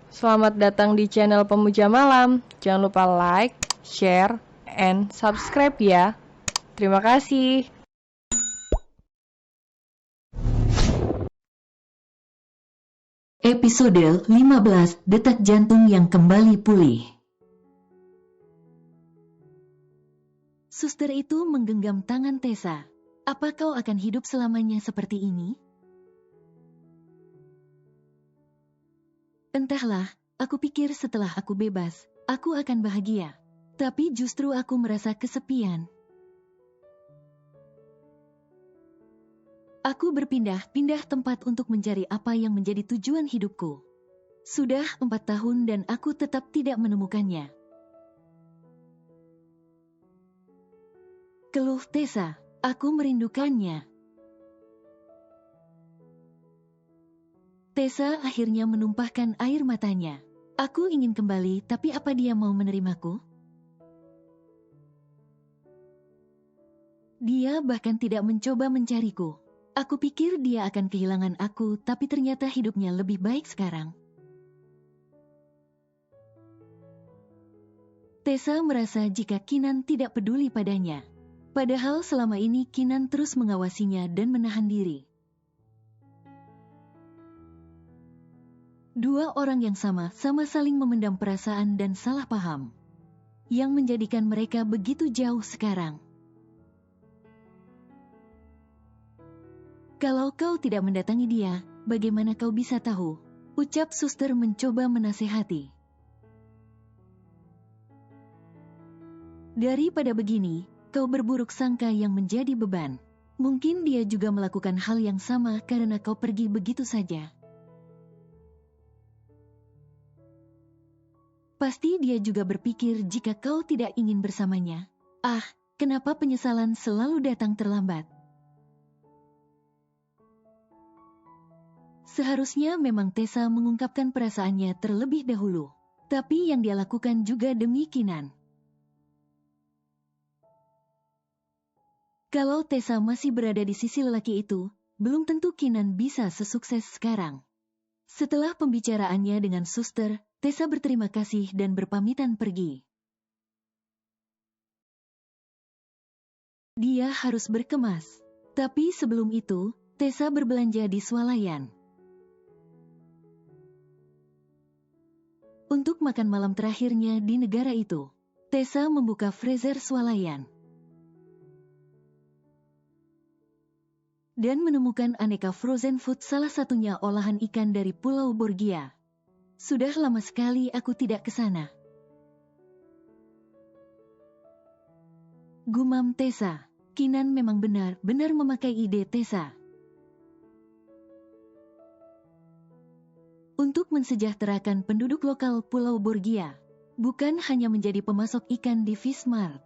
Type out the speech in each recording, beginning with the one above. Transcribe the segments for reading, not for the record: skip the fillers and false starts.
Selamat datang di channel Pemuja Malam. Jangan lupa like, share, and subscribe ya. Terima kasih. Episode 15, Detak Jantung yang Kembali Pulih. Suster itu menggenggam tangan Tessa. Apa kau akan hidup selamanya seperti ini? Entahlah, aku pikir setelah aku bebas, aku akan bahagia. Tapi justru aku merasa kesepian. Aku berpindah-pindah tempat untuk mencari apa yang menjadi tujuan hidupku. Sudah 4 tahun dan aku tetap tidak menemukannya. Keluh Tessa, aku merindukannya. Tessa akhirnya menumpahkan air matanya. Aku ingin kembali, tapi apa dia mau menerimaku? Dia bahkan tidak mencoba mencariku. Aku pikir dia akan kehilangan aku, tapi ternyata hidupnya lebih baik sekarang. Tessa merasa jika Kinan tidak peduli padanya. Padahal selama ini Kinan terus mengawasinya dan menahan diri. Dua orang yang sama-sama saling memendam perasaan dan salah paham, yang menjadikan mereka begitu jauh sekarang. Kalau kau tidak mendatangi dia, bagaimana kau bisa tahu? Ucap suster mencoba menasehati. Daripada begini, kau berburuk sangka yang menjadi beban. Mungkin dia juga melakukan hal yang sama karena kau pergi begitu saja. Pasti dia juga berpikir jika kau tidak ingin bersamanya. Ah, kenapa penyesalan selalu datang terlambat? Seharusnya memang Tessa mengungkapkan perasaannya terlebih dahulu. Tapi yang dia lakukan juga demi Kinan. Kalau Tessa masih berada di sisi lelaki itu, belum tentu Kinan bisa sesukses sekarang. Setelah pembicaraannya dengan suster, Tessa berterima kasih dan berpamitan pergi. Dia harus berkemas. Tapi sebelum itu, Tessa berbelanja di swalayan. Untuk makan malam terakhirnya di negara itu, Tessa membuka freezer swalayan. Dan menemukan aneka frozen food, salah satunya olahan ikan dari Pulau Borgia. Sudah lama sekali aku tidak ke sana. Gumam Tessa. Kinan memang benar-benar memakai ide Tessa. Untuk mensejahterakan penduduk lokal Pulau Borgia. Bukan hanya menjadi pemasok ikan di Fishmart.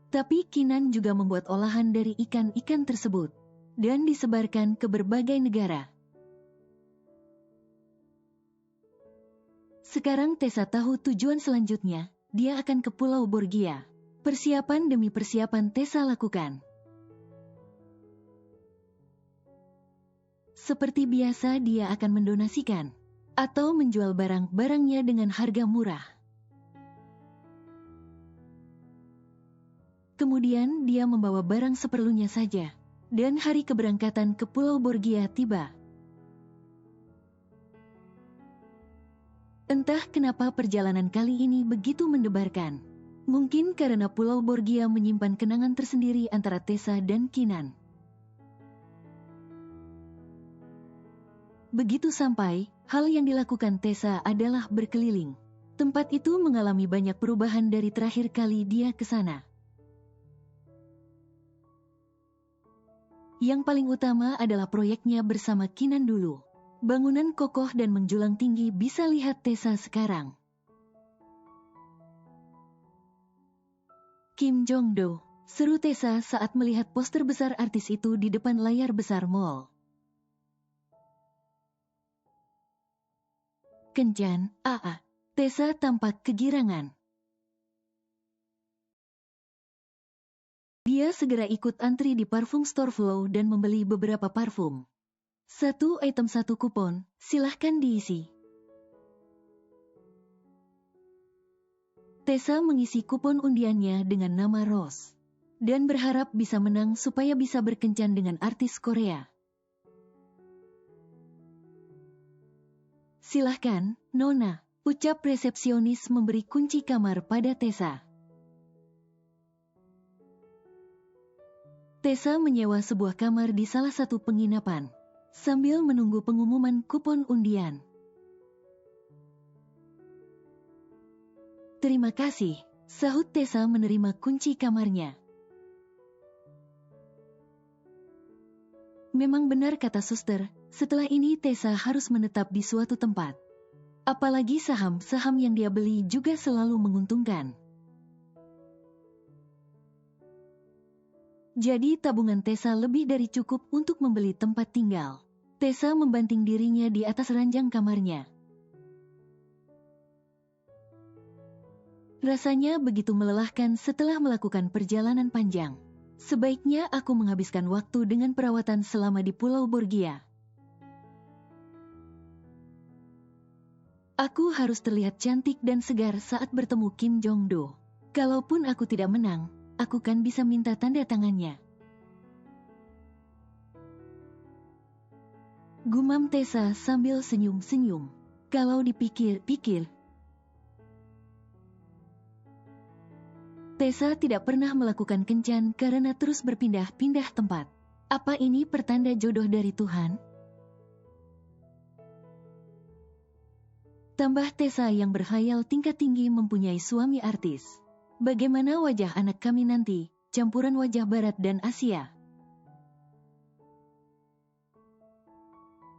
Tapi Kinan juga membuat olahan dari ikan-ikan tersebut. Dan disebarkan ke berbagai negara. Sekarang Tessa tahu tujuan selanjutnya, dia akan ke Pulau Borgia. Persiapan demi persiapan Tessa lakukan. Seperti biasa dia akan mendonasikan atau menjual barang-barangnya dengan harga murah. Kemudian dia membawa barang seperlunya saja. Dan hari keberangkatan ke Pulau Borgia tiba. Entah kenapa perjalanan kali ini begitu mendebarkan. Mungkin karena Pulau Borgia menyimpan kenangan tersendiri antara Tessa dan Kinan. Begitu sampai, hal yang dilakukan Tessa adalah berkeliling. Tempat itu mengalami banyak perubahan dari terakhir kali dia ke sana. Yang paling utama adalah proyeknya bersama Kinan dulu. Bangunan kokoh dan menjulang tinggi, bisa lihat Tessa sekarang. Kim Jong-do, seru Tessa saat melihat poster besar artis itu di depan layar besar mall. Kencan, Tessa tampak kegirangan. Dia segera ikut antri di parfum store Flow dan membeli beberapa parfum. 1 item 1 kupon, silahkan diisi. Tessa mengisi kupon undiannya dengan nama Rose dan berharap bisa menang supaya bisa berkencan dengan artis Korea. Silahkan, Nona, ucap resepsionis memberi kunci kamar pada Tessa. Tessa menyewa sebuah kamar di salah satu penginapan sambil menunggu pengumuman kupon undian. Terima kasih, sahut Tessa menerima kunci kamarnya. Memang benar kata suster, setelah ini Tessa harus menetap di suatu tempat. Apalagi saham-saham yang dia beli juga selalu menguntungkan. Jadi tabungan Tessa lebih dari cukup untuk membeli tempat tinggal. Tessa membanting dirinya di atas ranjang kamarnya. Rasanya begitu melelahkan setelah melakukan perjalanan panjang. Sebaiknya aku menghabiskan waktu dengan perawatan selama di Pulau Borgia. Aku harus terlihat cantik dan segar saat bertemu Kim Jong-do. Kalaupun aku tidak menang, aku kan bisa minta tanda tangannya. Gumam Tessa sambil senyum-senyum. Kalau dipikir-pikir, Tessa tidak pernah melakukan kencan karena terus berpindah-pindah tempat. Apa ini pertanda jodoh dari Tuhan? Tambah Tessa yang berkhayal tingkat tinggi mempunyai suami artis. Bagaimana wajah anak kami nanti, campuran wajah Barat dan Asia?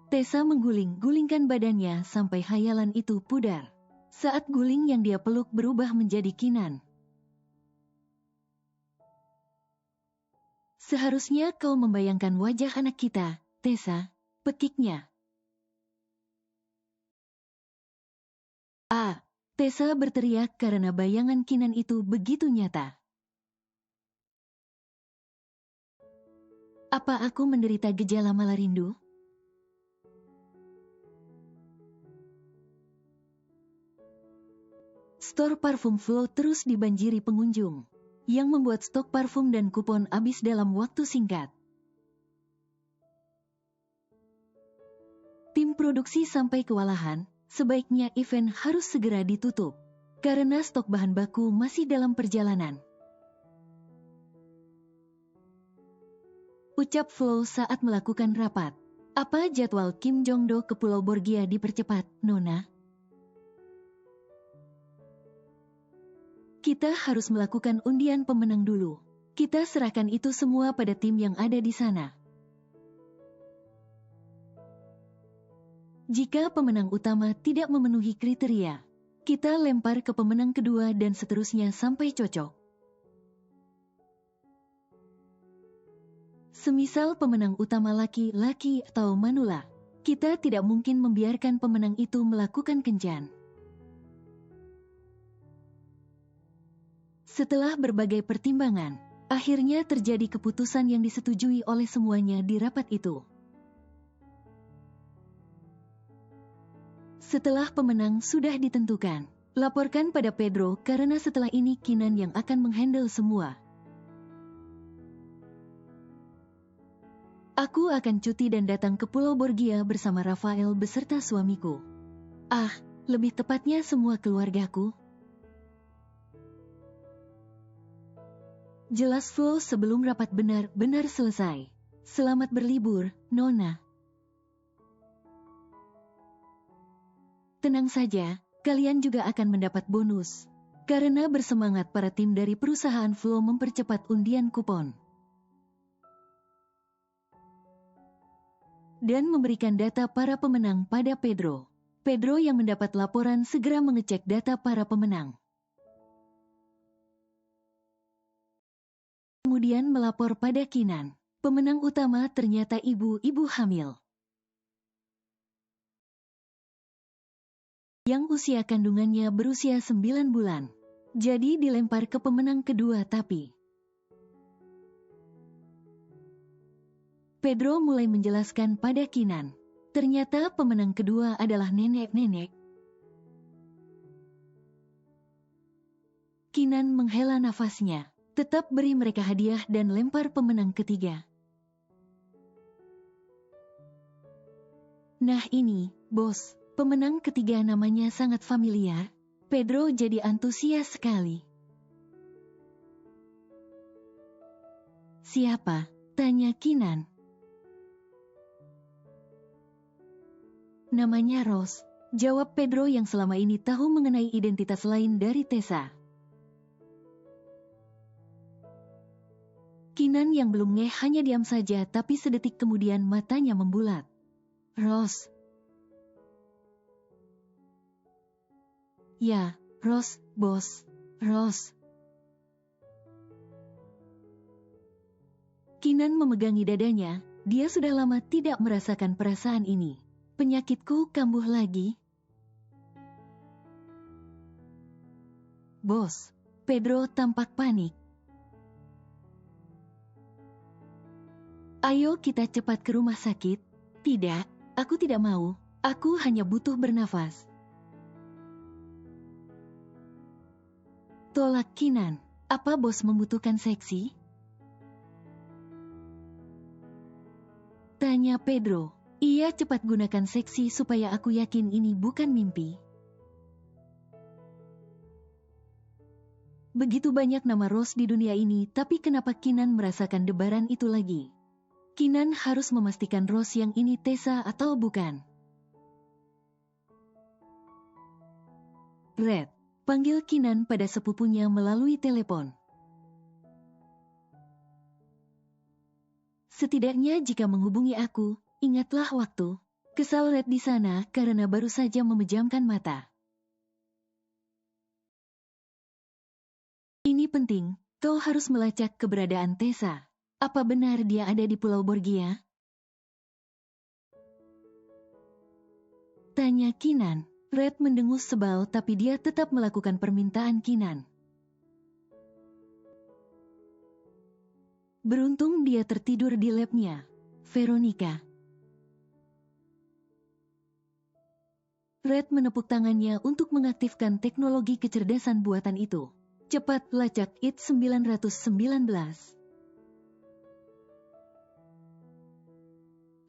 Tessa mengguling-gulingkan badannya sampai khayalan itu pudar. Saat guling yang dia peluk berubah menjadi Kinan. Seharusnya kau membayangkan wajah anak kita, Tessa, pekiknya. Tessa berteriak karena bayangan Kinan itu begitu nyata. Apa aku menderita gejala malah rindu? Store parfum Flow terus dibanjiri pengunjung, yang membuat stok parfum dan kupon habis dalam waktu singkat. Tim produksi sampai kewalahan, sebaiknya event harus segera ditutup, karena stok bahan baku masih dalam perjalanan. Ucap Flow saat melakukan rapat. Apa jadwal Kim Jong-do ke Pulau Borgia dipercepat, Nona? Kita harus melakukan undian pemenang dulu. Kita serahkan itu semua pada tim yang ada di sana. Jika pemenang utama tidak memenuhi kriteria, kita lempar ke pemenang kedua dan seterusnya sampai cocok. Semisal pemenang utama laki-laki atau manula, kita tidak mungkin membiarkan pemenang itu melakukan kencan. Setelah berbagai pertimbangan, akhirnya terjadi keputusan yang disetujui oleh semuanya di rapat itu. Setelah pemenang sudah ditentukan, laporkan pada Pedro karena setelah ini Kinan yang akan menghandle semua. Aku akan cuti dan datang ke Pulau Borgia bersama Rafael beserta suamiku. Lebih tepatnya semua keluargaku. Jelas Flow sebelum rapat benar-benar selesai. Selamat berlibur, Nona. Tenang saja, kalian juga akan mendapat bonus. Karena bersemangat para tim dari perusahaan Flow mempercepat undian kupon. Dan memberikan data para pemenang pada Pedro. Pedro yang mendapat laporan segera mengecek data para pemenang. Kemudian melapor pada Kinan. Pemenang utama ternyata ibu-ibu hamil. Yang usia kandungannya berusia 9 bulan. Jadi dilempar ke pemenang kedua tapi Pedro mulai menjelaskan pada Kinan. Ternyata pemenang kedua adalah nenek-nenek. Kinan menghela nafasnya. Tetap beri mereka hadiah dan lempar pemenang ketiga. Nah ini, bos, pemenang ketiga namanya sangat familiar. Pedro jadi antusias sekali. Siapa? Tanya Kinan. Namanya Rose, jawab Pedro yang selama ini tahu mengenai identitas lain dari Tessa. Kinan yang belum ngeh hanya diam saja tapi sedetik kemudian matanya membulat. Rose. Ya, Rose, bos. Rose. Kinan memegangi dadanya, dia sudah lama tidak merasakan perasaan ini. Penyakitku kambuh lagi. Bos, Pedro tampak panik. Ayo kita cepat ke rumah sakit. Tidak, aku tidak mau. Aku hanya butuh bernafas. Tolak Kinan. Apa bos membutuhkan seksi? Tanya Pedro. Iya, cepat gunakan seksi supaya aku yakin ini bukan mimpi. Begitu banyak nama Rose di dunia ini, tapi kenapa Kinan merasakan debaran itu lagi? Kinan harus memastikan Rose yang ini Tessa atau bukan. Red, panggil Kinan pada sepupunya melalui telepon. Setidaknya jika menghubungi aku, ingatlah waktu. Kesal Red di sana karena baru saja memejamkan mata. Ini penting, kau harus melacak keberadaan Tessa. Apa benar dia ada di Pulau Borgia? Tanya Kinan. Red mendengus sebal tapi dia tetap melakukan permintaan Kinan. Beruntung dia tertidur di labnya. Veronica. Red menepuk tangannya untuk mengaktifkan teknologi kecerdasan buatan itu. Cepat lacak IT 919.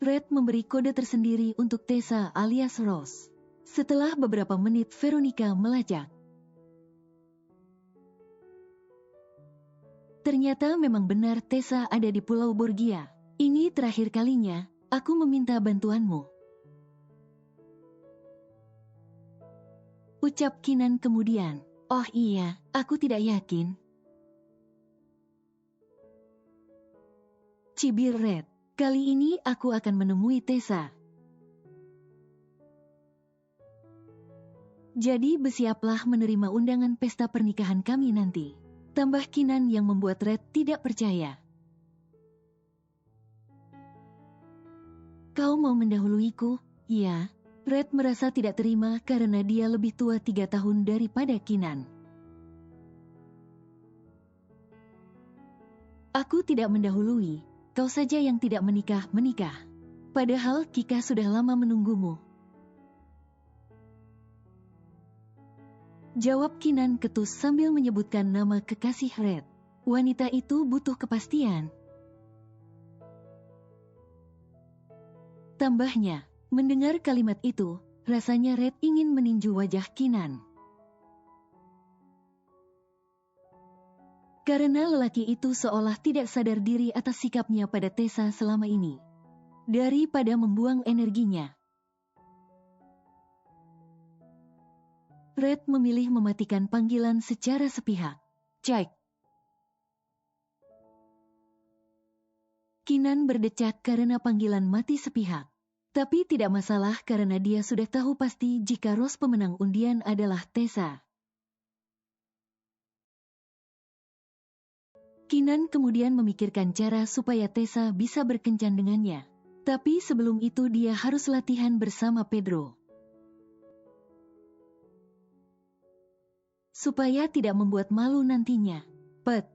Red memberi kode tersendiri untuk Tessa alias Rose. Setelah beberapa menit Veronica melacak. Ternyata memang benar Tessa ada di Pulau Borgia. Ini terakhir kalinya, aku meminta bantuanmu. Ucap Kinan kemudian. Oh iya, aku tidak yakin. Cibir Red. Kali ini aku akan menemui Tessa. Jadi bersiaplah menerima undangan pesta pernikahan kami nanti. Tambah Kinan yang membuat Red tidak percaya. Kau mau mendahuluiku? Ya. Red merasa tidak terima karena dia lebih tua 3 tahun daripada Kinan. Aku tidak mendahului. Kau saja yang tidak menikah. Padahal Kika sudah lama menunggumu. Jawab Kinan ketus sambil menyebutkan nama kekasih Red. Wanita itu butuh kepastian. Tambahnya, mendengar kalimat itu, rasanya Red ingin meninju wajah Kinan. Karena lelaki itu seolah tidak sadar diri atas sikapnya pada Tessa selama ini. Daripada membuang energinya, Red memilih mematikan panggilan secara sepihak. Cek. Kinan berdecak karena panggilan mati sepihak. Tapi tidak masalah karena dia sudah tahu pasti jika Rose pemenang undian adalah Tessa. Kinan kemudian memikirkan cara supaya Tessa bisa berkencan dengannya. Tapi sebelum itu dia harus latihan bersama Pedro. Supaya tidak membuat malu nantinya. Pet.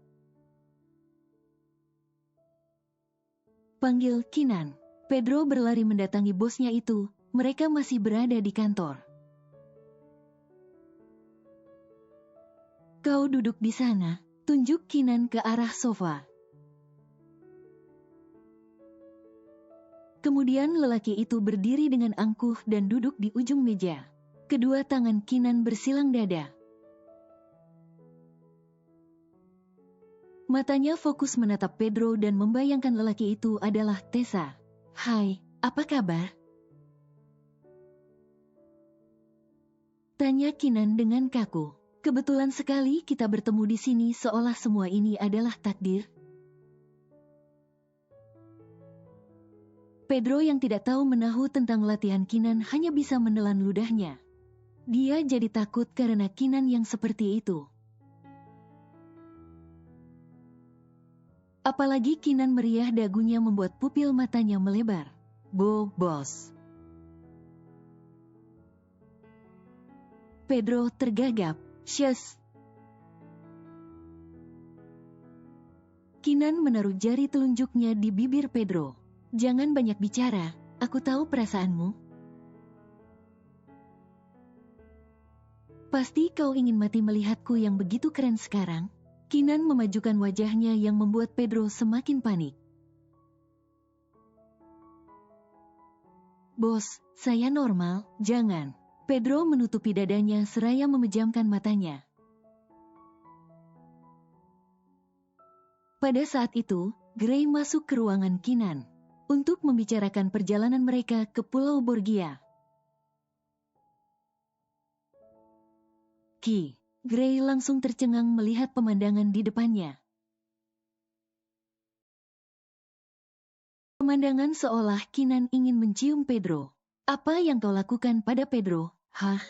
Panggil Kinan. Pedro berlari mendatangi bosnya itu. Mereka masih berada di kantor. Kau duduk di sana, tunjuk Kinan ke arah sofa. Kemudian lelaki itu berdiri dengan angkuh dan duduk di ujung meja. Kedua tangan Kinan bersilang dada. Matanya fokus menatap Pedro dan membayangkan lelaki itu adalah Tessa. Hai, apa kabar? Tanya Kinan dengan kaku. Kebetulan sekali kita bertemu di sini seolah semua ini adalah takdir. Pedro yang tidak tahu menahu tentang latihan Kinan hanya bisa menelan ludahnya. Dia jadi takut karena Kinan yang seperti itu. Apalagi Kinan meriah dagunya membuat pupil matanya melebar. Bos. Pedro tergagap. Shush. Kinan menaruh jari telunjuknya di bibir Pedro. Jangan banyak bicara, aku tahu perasaanmu. Pasti kau ingin mati melihatku yang begitu keren sekarang. Kinan memajukan wajahnya yang membuat Pedro semakin panik. Bos, saya normal, jangan. Pedro menutupi dadanya seraya memejamkan matanya. Pada saat itu, Gray masuk ke ruangan Kinan untuk membicarakan perjalanan mereka ke Pulau Borgia. Gray langsung tercengang melihat pemandangan di depannya. Pemandangan seolah Kinan ingin mencium Pedro. Apa yang kau lakukan pada Pedro? Hah?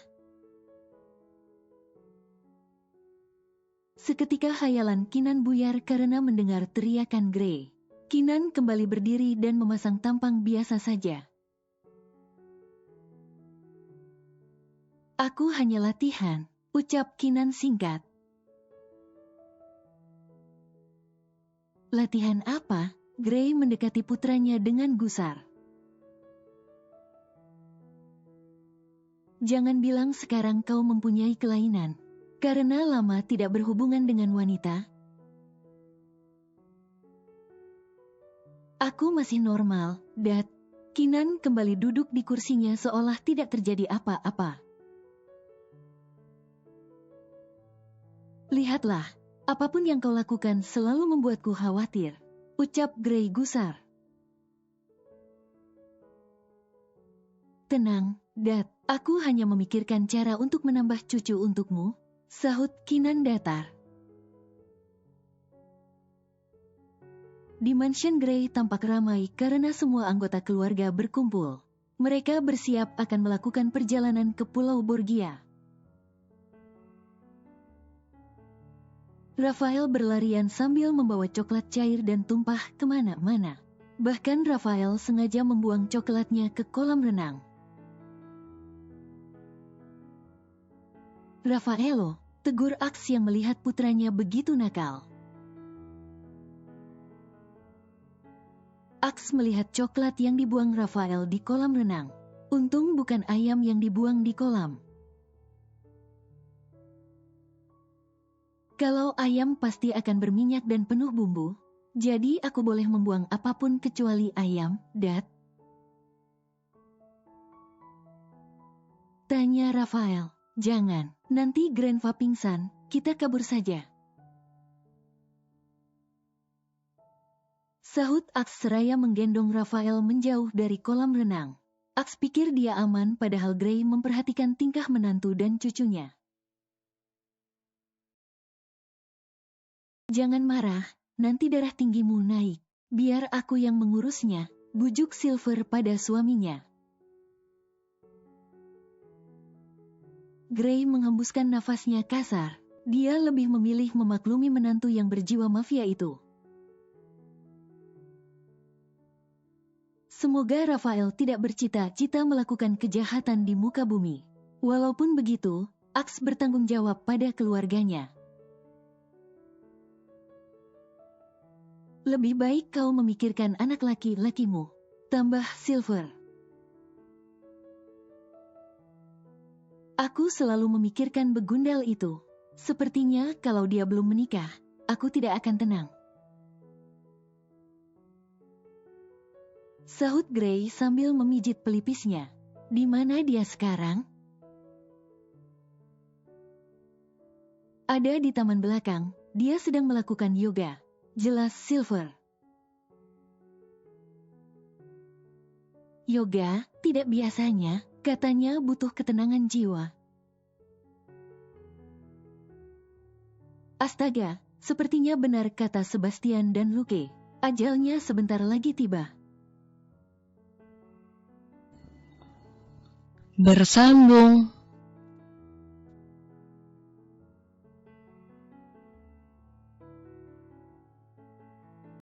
Seketika hayalan Kinan buyar karena mendengar teriakan Gray. Kinan kembali berdiri dan memasang tampang biasa saja. Aku hanya latihan, ucap Kinan singkat. Latihan apa? Gray mendekati putranya dengan gusar. Jangan bilang sekarang kau mempunyai kelainan. Karena lama tidak berhubungan dengan wanita. Aku masih normal, Dad. Kinan kembali duduk di kursinya seolah tidak terjadi apa-apa. Lihatlah, apapun yang kau lakukan selalu membuatku khawatir, ucap Gray gusar. Tenang, Dad, aku hanya memikirkan cara untuk menambah cucu untukmu, sahut Kinan datar. Di mansion Gray tampak ramai karena semua anggota keluarga berkumpul. Mereka bersiap akan melakukan perjalanan ke Pulau Borgia. Rafael berlarian sambil membawa coklat cair dan tumpah kemana-mana. Bahkan Rafael sengaja membuang coklatnya ke kolam renang. Rafaelo, tegur Aks yang melihat putranya begitu nakal. Aks melihat coklat yang dibuang Rafael di kolam renang. Untung bukan ayam yang dibuang di kolam. Kalau ayam pasti akan berminyak dan penuh bumbu, jadi aku boleh membuang apapun kecuali ayam, Dad? Tanya Rafael. Jangan, nanti Grandpa pingsan, kita kabur saja. Sahut Aks seraya menggendong Rafael menjauh dari kolam renang. Aks pikir dia aman padahal Gray memperhatikan tingkah menantu dan cucunya. Jangan marah, nanti darah tinggimu naik. Biar aku yang mengurusnya, bujuk Silver pada suaminya. Gray menghembuskan nafasnya kasar. Dia lebih memilih memaklumi menantu yang berjiwa mafia itu. Semoga Rafael tidak bercita-cita melakukan kejahatan di muka bumi. Walaupun begitu, Aks bertanggung jawab pada keluarganya. Lebih baik kau memikirkan anak laki-lakimu. Tambah Silver. Aku selalu memikirkan begundal itu. Sepertinya kalau dia belum menikah, aku tidak akan tenang. Sahut Gray sambil memijit pelipisnya. Di mana dia sekarang? Ada di taman belakang, dia sedang melakukan yoga. Jelas Silver. Yoga, tidak biasanya, katanya butuh ketenangan jiwa. Astaga, sepertinya benar kata Sebastian dan Luke. Ajalnya sebentar lagi tiba. Bersambung.